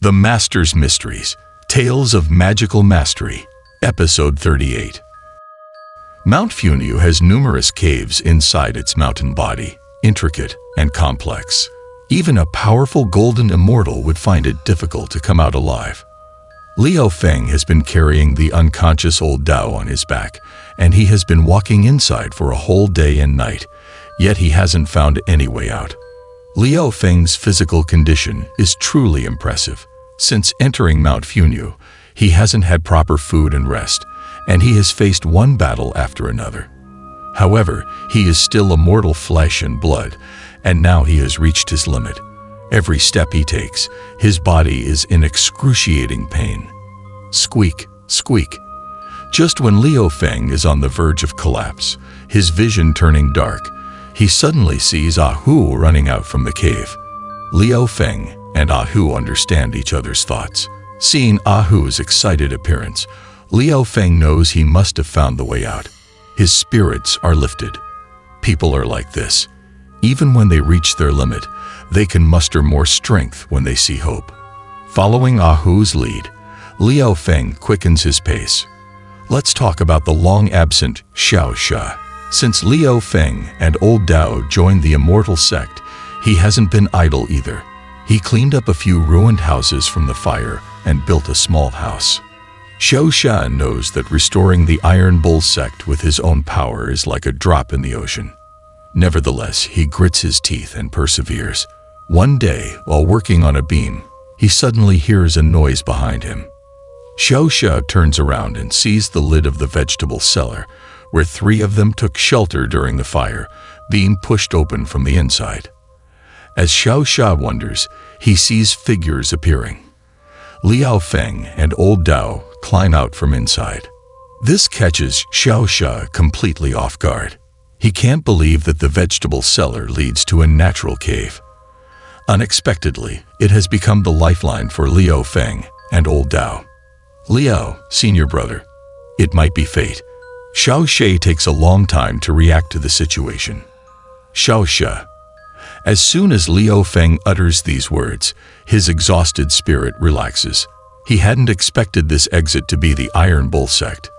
The Master's Mysteries, Tales of Magical Mastery, Episode 38. Mount Funew has numerous caves inside its mountain body, intricate and complex. Even a powerful golden immortal would find it difficult to come out alive. Liu Feng has been carrying the unconscious old Dao on his back, and he has been walking inside for a whole day and night, yet he hasn't found any way out. Liu Feng's physical condition is truly impressive. Since entering Mount Funew, he hasn't had proper food and rest, and he has faced one battle after another. However, he is still a mortal flesh and blood, and now he has reached his limit. Every step he takes, his body is in excruciating pain. Squeak, squeak. Just when Liu Feng is on the verge of collapse, his vision turning dark, he suddenly sees Hu running out from the cave. Liu Feng and Hu understand each other's thoughts. Seeing Hu's excited appearance, Liu Feng knows he must have found the way out. His spirits are lifted. People are like this. Even when they reach their limit, they can muster more strength when they see hope. Following Hu's lead, Liu Feng quickens his pace. Let's talk about the long-absent Xiao Sha. Since Liu Feng and Old Dao joined the immortal sect, he hasn't been idle either. He cleaned up a few ruined houses from the fire and built a small house. Xiao Sha knows that restoring the Iron Bull sect with his own power is like a drop in the ocean. Nevertheless, he grits his teeth and perseveres. One day, while working on a beam, he suddenly hears a noise behind him. Xiao Sha turns around and sees the lid of the vegetable cellar, where 3 of them took shelter during the fire, being pushed open from the inside. As Xiao Sha wonders, he sees figures appearing. Liu Feng and Old Dao climb out from inside. This catches Xiao Sha completely off guard. He can't believe that the vegetable cellar leads to a natural cave. Unexpectedly, it has become the lifeline for Liu Feng and Old Dao. Liu, senior brother, it might be fate. Xiao Sha takes a long time to react to the situation. Xiao Sha. As soon as Liu Feng utters these words, his exhausted spirit relaxes. He hadn't expected this exit to be the Iron Bull sect.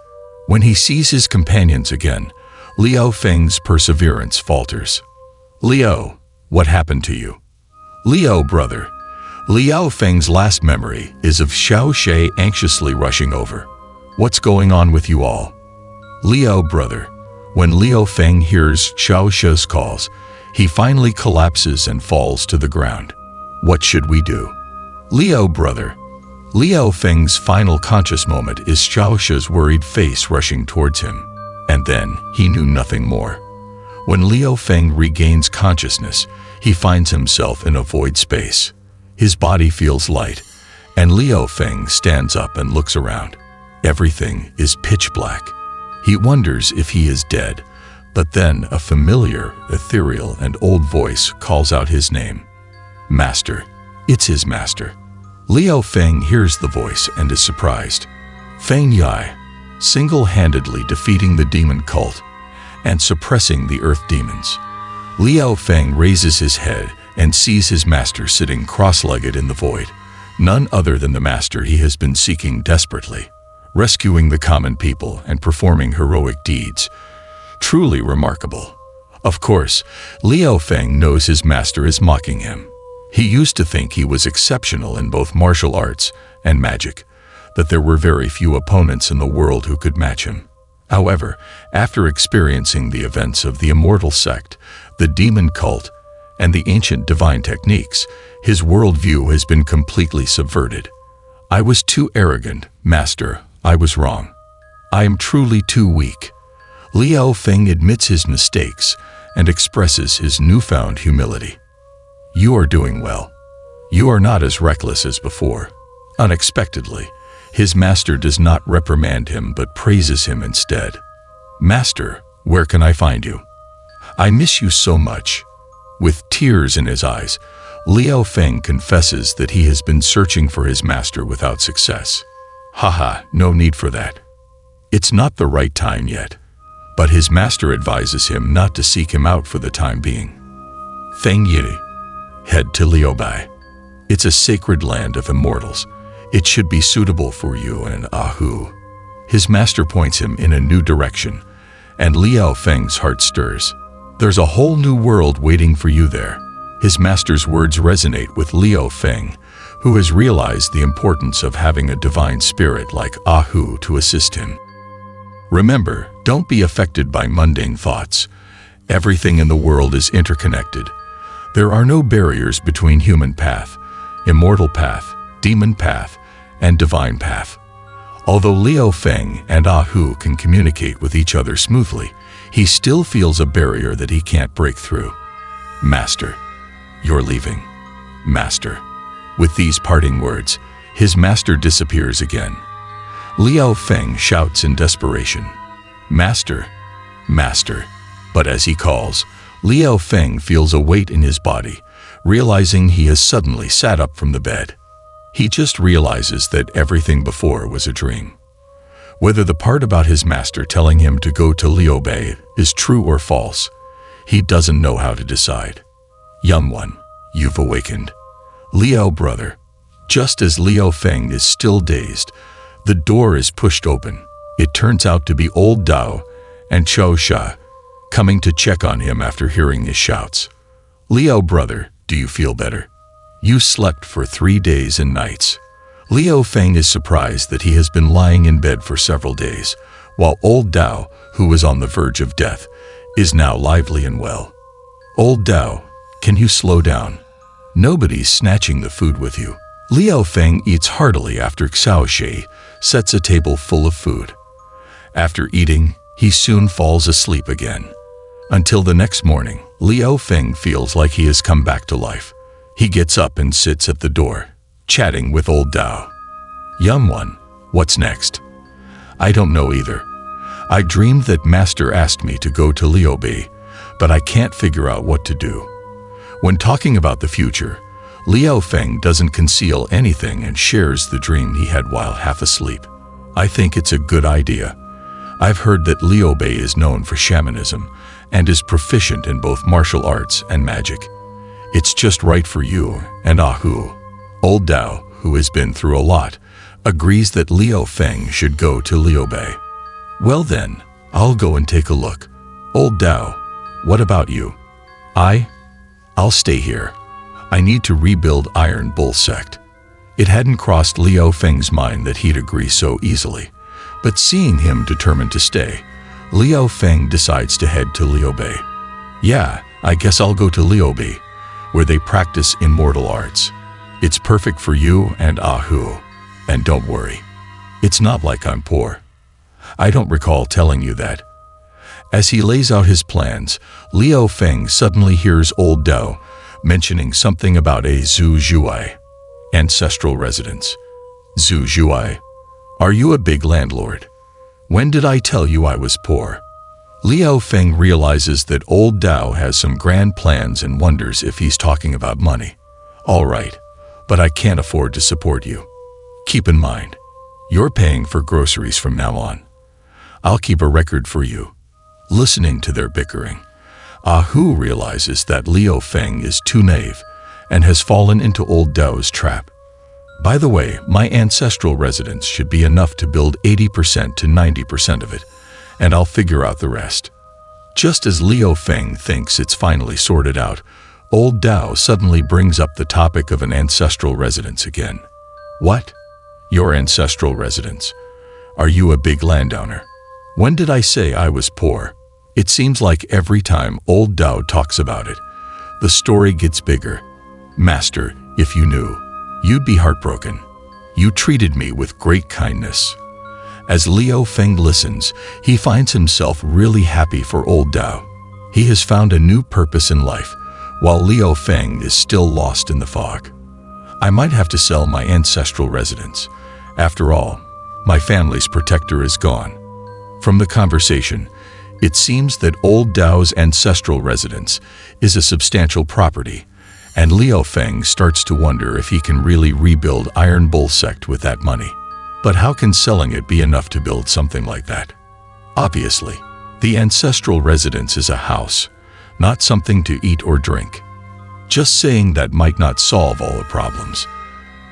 When he sees his companions again, Liu Feng's perseverance falters. Liu, what happened to you? Liu, brother. Liu Feng's last memory is of Xiao Sha anxiously rushing over. What's going on with you all? Liu, brother. When Liu Feng hears Xiao Sha's calls, he finally collapses and falls to the ground. What should we do? Liu, brother. Liu Feng's final conscious moment is Xiao Sha's worried face rushing towards him. And then he knew nothing more. When Liu Feng regains consciousness, he finds himself in a void space. His body feels light, and Liu Feng stands up and looks around. Everything is pitch black. He wonders if he is dead, but then a familiar, ethereal, and old voice calls out his name. Master. It's his master. Liu Feng hears the voice and is surprised. Feng Yai, single-handedly defeating the demon cult and suppressing the earth demons. Liu Feng raises his head and sees his master sitting cross-legged in the void, none other than the master he has been seeking desperately, rescuing the common people and performing heroic deeds. Truly remarkable. Of course, Liu Feng knows his master is mocking him. He used to think he was exceptional in both martial arts and magic, that there were very few opponents in the world who could match him. However, after experiencing the events of the immortal sect, the demon cult, and the ancient divine techniques, his worldview has been completely subverted. I was too arrogant, master. I was wrong. I am truly too weak. Liu Feng admits his mistakes and expresses his newfound humility. You are doing well. You are not as reckless as before. Unexpectedly, his master does not reprimand him but praises him instead. Master, where can I find you? I miss you so much. With tears in his eyes, Liu Feng confesses that he has been searching for his master without success. Haha, no need for that. It's not the right time yet. But his master advises him not to seek him out for the time being. Feng Yi, head to Liu Bai. It's a sacred land of immortals. It should be suitable for you and Ahu. His master points him in a new direction, and Liao Feng's heart stirs. There's a whole new world waiting for you there. His master's words resonate with Liao Feng, who has realized the importance of having a divine spirit like Ahu to assist him. Remember, don't be affected by mundane thoughts. Everything in the world is interconnected. There are no barriers between human path, immortal path, demon path, and divine path. Although Liao Feng and Ahu can communicate with each other smoothly, he still feels a barrier that he can't break through. Master, you're leaving. Master. With these parting words, his master disappears again. Liao Feng shouts in desperation, "Master, Master." But as he calls, Liao Feng feels a weight in his body, realizing he has suddenly sat up from the bed. He just realizes that everything before was a dream. Whether the part about his master telling him to go to Liu Bei is true or false, he doesn't know how to decide. Young one, you've awakened. Liao brother. Just as Liao Feng is still dazed, the door is pushed open. It turns out to be old Dao and Chou Sha, coming to check on him after hearing his shouts. Liao brother, do you feel better? You slept for 3 days and nights. Liao Feng is surprised that he has been lying in bed for several days, while old Dao, who was on the verge of death, is now lively and well. Old Dao, can you slow down? Nobody's snatching the food with you. Liao Feng eats heartily after Xiao Shi sets a table full of food. After eating, he soon falls asleep again. Until the next morning, Liao Feng feels like he has come back to life. He gets up and sits at the door, chatting with old Dao. Young one, what's next? I don't know either. I dreamed that Master asked me to go to Liu Bei, but I can't figure out what to do. When talking about the future, Liao Feng doesn't conceal anything and shares the dream he had while half asleep. I think it's a good idea. I've heard that Liu Bei is known for shamanism and is proficient in both martial arts and magic. It's just right for you and Ahu. Old Dao, who has been through a lot, agrees that Liao Feng should go to Liu Bei. Well then, I'll go and take a look. Old Dao, what about you? I'll stay here. I need to rebuild Iron Bull Sect. It hadn't crossed Liao Feng's mind that he'd agree so easily, but seeing him determined to stay, Liao Feng decides to head to Liu Bei. Yeah, I guess I'll go to Liu Bei, where they practice immortal arts. It's perfect for you and Ahu. And don't worry, it's not like I'm poor. I don't recall telling you that. As he lays out his plans, Liao Feng suddenly hears old Dao mentioning something about a Zhu Zhuai, ancestral residence. Zhu Zhuai, are you a big landlord? When did I tell you I was poor? Liao Feng realizes that old Dao has some grand plans and wonders if he's talking about money. All right, but I can't afford to support you. Keep in mind, you're paying for groceries from now on. I'll keep a record for you. Listening to their bickering, Ahu realizes that Liao Feng is too naive and has fallen into old Dao's trap. By the way, my ancestral residence should be enough to build 80% to 90% of it, and I'll figure out the rest. Just as Liao Feng thinks it's finally sorted out, old Dao suddenly brings up the topic of an ancestral residence again. What? Your ancestral residence? Are you a big landowner? When did I say I was poor? It seems like every time old Dao talks about it, the story gets bigger. Master, if you knew, you'd be heartbroken. You treated me with great kindness. As Liao Feng listens, he finds himself really happy for old Dao. He has found a new purpose in life, while Liao Feng is still lost in the fog. I might have to sell my ancestral residence. After all, my family's protector is gone. From the conversation, it seems that old Dao's ancestral residence is a substantial property, and Liao Feng starts to wonder if he can really rebuild Iron Bull Sect with that money. But how can selling it be enough to build something like that? Obviously, the ancestral residence is a house, not something to eat or drink. Just saying that might not solve all the problems.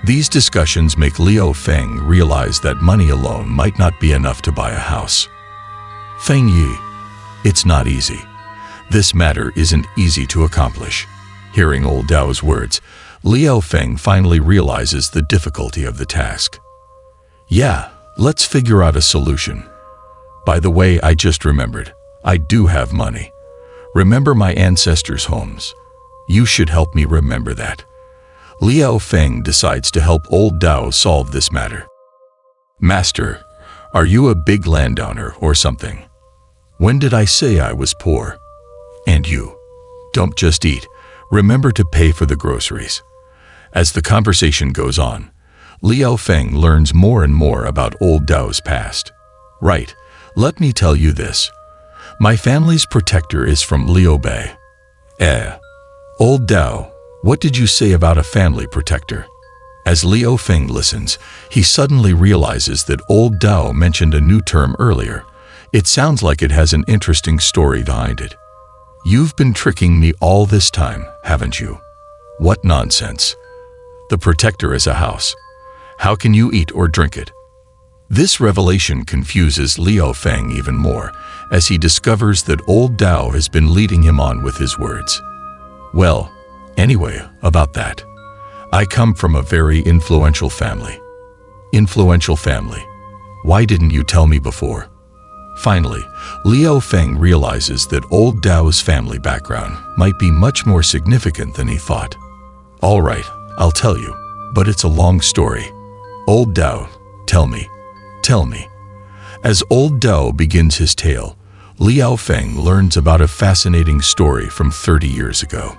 These discussions make Liu Feng realize that money alone might not be enough to buy a house. Feng Yi, it's not easy. This matter isn't easy to accomplish. Hearing old Dao's words, Liu Feng finally realizes the difficulty of the task. Yeah, let's figure out a solution. By the way, I just remembered, I do have money. Remember my ancestors' homes. You should help me remember that. Liu Feng decides to help old Dao solve this matter. Master, are you a big landowner or something? When did I say I was poor? And you, don't just eat, remember to pay for the groceries. As the conversation goes on, Liu Feng learns more and more about old Dao's past. Right, let me tell you this. My family's protector is from Liu Bei. Old Dao, what did you say about a family protector? As Liu Feng listens, he suddenly realizes that old Dao mentioned a new term earlier. It sounds like it has an interesting story behind it. You've been tricking me all this time, haven't you? What nonsense. The protector is a house. How can you eat or drink it? This revelation confuses Liu Feng even more, as he discovers that old Dao has been leading him on with his words. Well, anyway, about that. I come from a very influential family. Influential family? Why didn't you tell me before? Finally, Liu Feng realizes that old Dao's family background might be much more significant than he thought. All right, I'll tell you, but it's a long story. Old Dao, tell me. As old Dao begins his tale, Liu Feng learns about a fascinating story from 30 years ago.